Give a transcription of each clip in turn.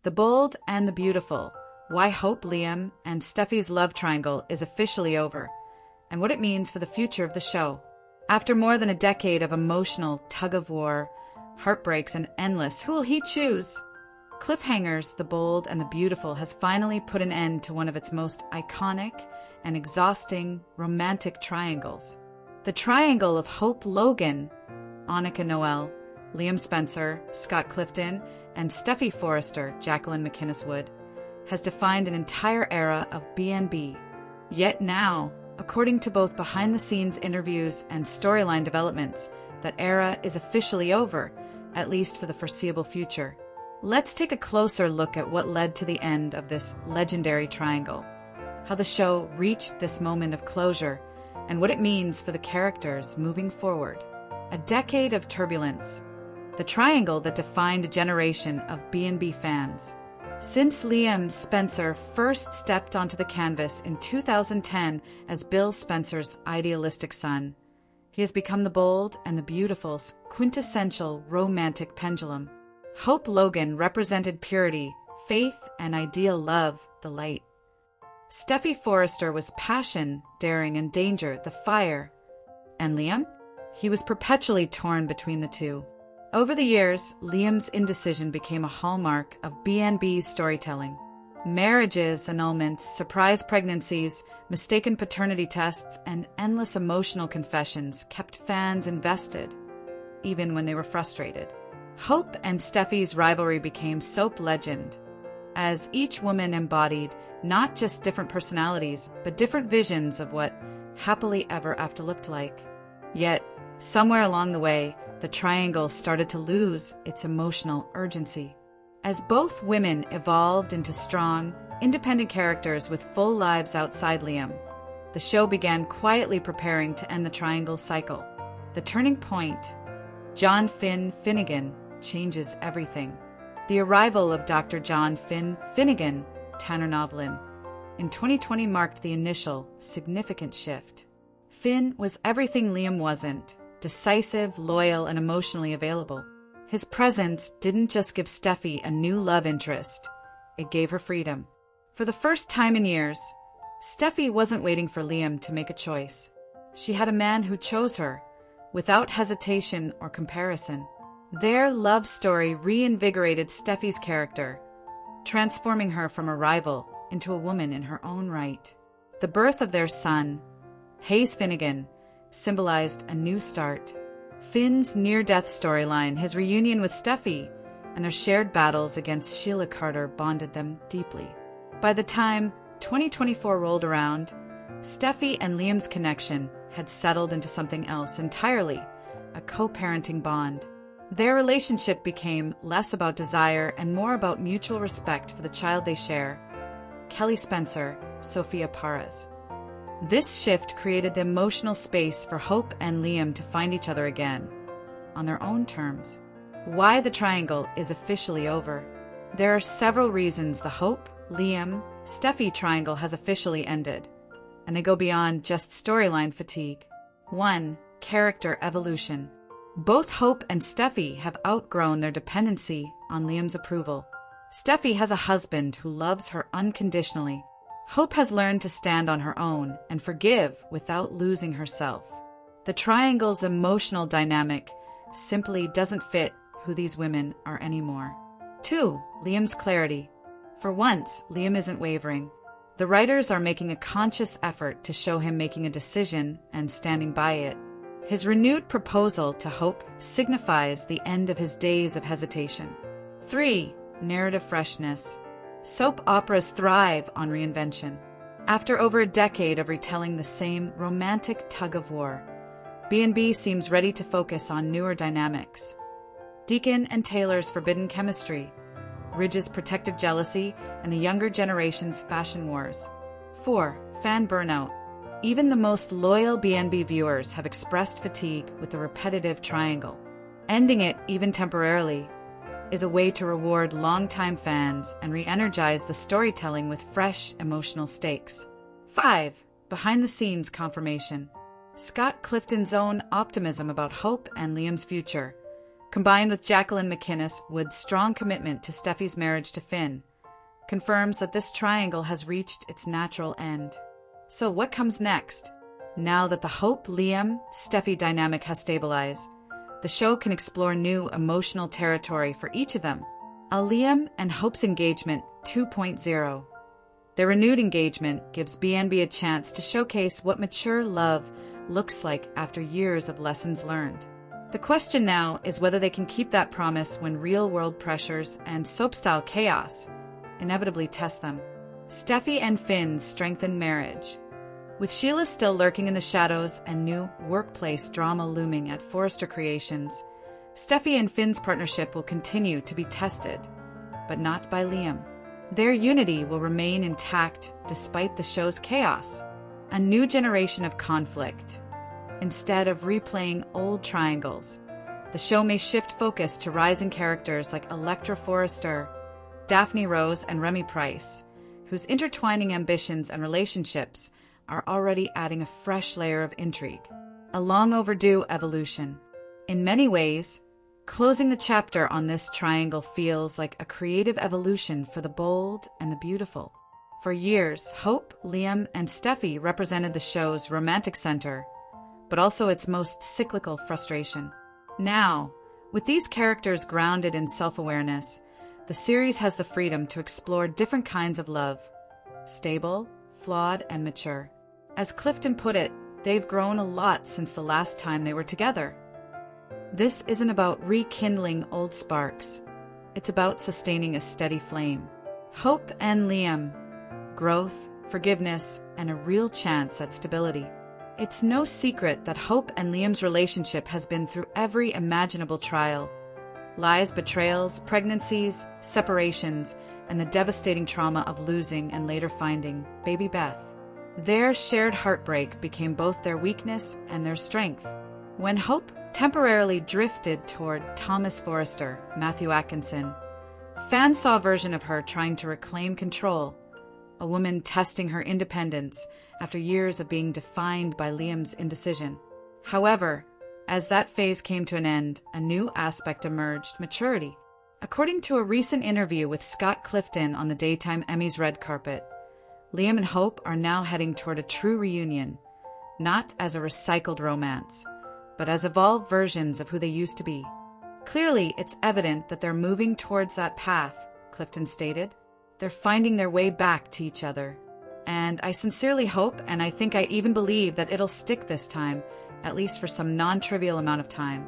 The Bold and the Beautiful, Why Hope, Liam, and Steffy's Love Triangle is officially over, and what it means for the future of the show. After more than a decade of emotional tug-of-war, heartbreaks, and endless who will he choose? Cliffhangers, The Bold and the Beautiful has finally put an end to one of its most iconic and exhausting romantic triangles. The triangle of Hope Logan, Annika Noel, Liam Spencer, Scott Clifton, and Steffy Forrester, Jacqueline McInnes Wood, has defined an entire era of B&B. Yet now, according to both behind-the-scenes interviews and storyline developments, that era is officially over, at least for the foreseeable future. Let's take a closer look at what led to the end of this legendary triangle, how the show reached this moment of closure, and what it means for the characters moving forward. A decade of turbulence, the triangle that defined a generation of B&B fans. Since Liam Spencer first stepped onto the canvas in 2010 as Bill Spencer's idealistic son, he has become the Bold and the Beautiful's quintessential romantic pendulum. Hope Logan represented purity, faith, and ideal love, the light. Steffy Forrester was passion, daring, and danger, the fire. And Liam? He was perpetually torn between the two. Over the years, Liam's indecision became a hallmark of B&B's storytelling. Marriages, annulments, surprise pregnancies, mistaken paternity tests, and endless emotional confessions kept fans invested, even when they were frustrated. Hope and Steffy's rivalry became soap legend, as each woman embodied not just different personalities, but different visions of what happily ever after looked like. Yet, somewhere along the way, the triangle started to lose its emotional urgency. As both women evolved into strong, independent characters with full lives outside Liam, the show began quietly preparing to end the triangle cycle. The turning point, John Finn Finnegan, changes everything. The arrival of Dr. John Finn Finnegan, Tanner Novlin, in 2020 marked the initial, significant shift. Finn was everything Liam wasn't: decisive, loyal, and emotionally available. His presence didn't just give Steffy a new love interest, it gave her freedom. For the first time in years, Steffy wasn't waiting for Liam to make a choice. She had a man who chose her, without hesitation or comparison. Their love story reinvigorated Steffy's character, transforming her from a rival into a woman in her own right. The birth of their son, Hayes Finnegan, symbolized a new start. Finn's near-death storyline, his reunion with Steffy, and their shared battles against Sheila Carter bonded them deeply. By the time 2024 rolled around, Steffy and Liam's connection had settled into something else entirely, a co-parenting bond. Their relationship became less about desire and more about mutual respect for the child they share, Kelly Spencer, Sophia Parras. This shift created the emotional space for Hope and Liam to find each other again, on their own terms. Why the triangle is officially over. There are several reasons the Hope, Liam, Steffy triangle has officially ended, and they go beyond just storyline fatigue. 1. Character evolution. Both Hope and Steffy have outgrown their dependency on Liam's approval. Steffy has a husband who loves her unconditionally. Hope has learned to stand on her own and forgive without losing herself. The triangle's emotional dynamic simply doesn't fit who these women are anymore. 2. Liam's clarity. For once, Liam isn't wavering. The writers are making a conscious effort to show him making a decision and standing by it. His renewed proposal to Hope signifies the end of his days of hesitation. 3. Narrative freshness. Soap operas thrive on reinvention. After over a decade of retelling the same romantic tug-of-war, B&B seems ready to focus on newer dynamics. Deacon and Taylor's forbidden chemistry, Ridge's protective jealousy, and the younger generation's fashion wars. 4. Fan burnout. Even the most loyal B&B viewers have expressed fatigue with the repetitive triangle. Ending it, even temporarily, is a way to reward longtime fans and re-energize the storytelling with fresh emotional stakes. 5. Behind-the-scenes confirmation. Scott Clifton's own optimism about Hope and Liam's future, combined with Jacqueline McInnes Wood's strong commitment to Steffy's marriage to Finn, confirms that this triangle has reached its natural end. So what comes next? Now that the Hope-Liam-Steffy dynamic has stabilized, the show can explore new emotional territory for each of them. A Liam and Hope's engagement 2.0. Their renewed engagement gives B&B a chance to showcase what mature love looks like after years of lessons learned. The question now is whether they can keep that promise when real-world pressures and soap-style chaos inevitably test them. Steffy and Finn's strengthened marriage. With Sheila still lurking in the shadows and new workplace drama looming at Forrester Creations, Steffy and Finn's partnership will continue to be tested, but not by Liam. Their unity will remain intact despite the show's chaos. A new generation of conflict. Instead of replaying old triangles, the show may shift focus to rising characters like Electra Forrester, Daphne Rose, and Remy Price, whose intertwining ambitions and relationships are already adding a fresh layer of intrigue. A long overdue evolution. In many ways, closing the chapter on this triangle feels like a creative evolution for the bold and the beautiful. For years, Hope, Liam, and Steffy represented the show's romantic center, but also its most cyclical frustration. Now, with these characters grounded in self-awareness, the series has the freedom to explore different kinds of love, stable, flawed, and mature. As Clifton put it, they've grown a lot since the last time they were together. This isn't about rekindling old sparks. It's about sustaining a steady flame. Hope and Liam. Growth, forgiveness, and a real chance at stability. It's no secret that Hope and Liam's relationship has been through every imaginable trial. Lies, betrayals, pregnancies, separations, and the devastating trauma of losing and later finding baby Beth. Their shared heartbreak became both their weakness and their strength. When Hope temporarily drifted toward Thomas Forrester, Matthew Atkinson, fans saw a version of her trying to reclaim control, a woman testing her independence after years of being defined by Liam's indecision. However, as that phase came to an end, a new aspect emerged: maturity. According to a recent interview with Scott Clifton on the Daytime Emmys red carpet, Liam and Hope are now heading toward a true reunion, not as a recycled romance, but as evolved versions of who they used to be. Clearly, it's evident that they're moving towards that path, Clifton stated. They're finding their way back to each other. And I sincerely hope, and I think I even believe, that it'll stick this time, at least for some non-trivial amount of time.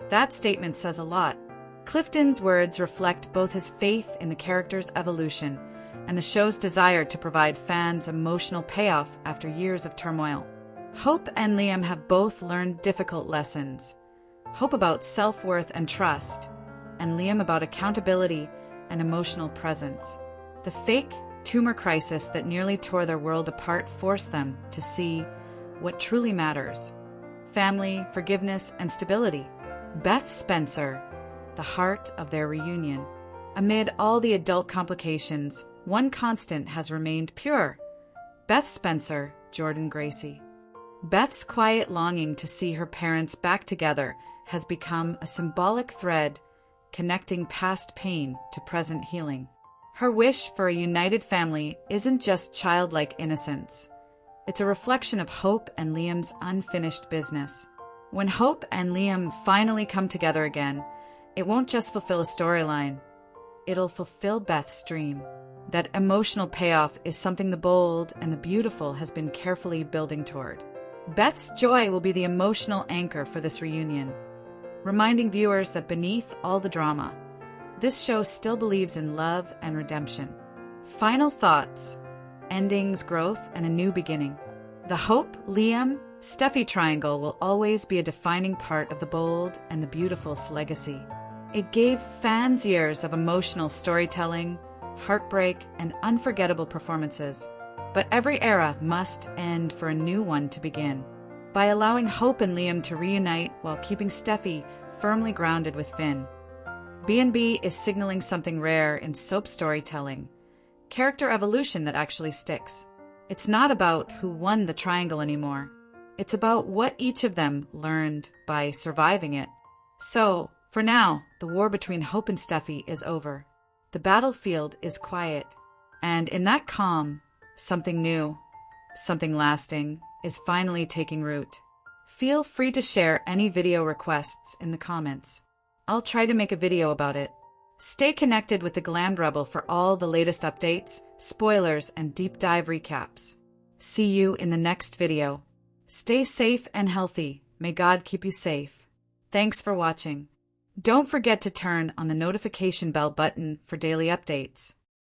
That statement says a lot. Clifton's words reflect both his faith in the character's evolution and the show's desire to provide fans emotional payoff after years of turmoil. Hope and Liam have both learned difficult lessons. Hope about self-worth and trust, and Liam about accountability and emotional presence. The fake tumor crisis that nearly tore their world apart forced them to see what truly matters: family, forgiveness, and stability. Beth Spencer, the heart of their reunion. Amid all the adult complications, one constant has remained pure: Beth Spencer, Jordan Gracie. Beth's quiet longing to see her parents back together has become a symbolic thread connecting past pain to present healing. Her wish for a united family isn't just childlike innocence. It's a reflection of Hope and Liam's unfinished business. When Hope and Liam finally come together again, it won't just fulfill a storyline. It'll fulfill Beth's dream. That emotional payoff is something the bold and the beautiful has been carefully building toward. Beth's joy will be the emotional anchor for this reunion, reminding viewers that beneath all the drama, this show still believes in love and redemption. Final thoughts, endings, growth, and a new beginning. The Hope, Liam, Steffy triangle will always be a defining part of the bold and the beautiful's legacy. It gave fans years of emotional storytelling, heartbreak, and unforgettable performances. But every era must end for a new one to begin. By allowing Hope and Liam to reunite while keeping Steffy firmly grounded with Finn, B&B is signaling something rare in soap storytelling: character evolution that actually sticks. It's not about who won the triangle anymore. It's about what each of them learned by surviving it. So, For now, the war between Hope and Steffy is over. The battlefield is quiet, and in that calm, something new, something lasting, is finally taking root. Feel free to share any video requests in the comments. I'll try to make a video about it. Stay connected with the Glammed Rebel for all the latest updates, spoilers, and deep dive recaps. See you in the next video. Stay safe and healthy. May God keep you safe. Thanks for watching. Don't forget to turn on the notification bell button for daily updates.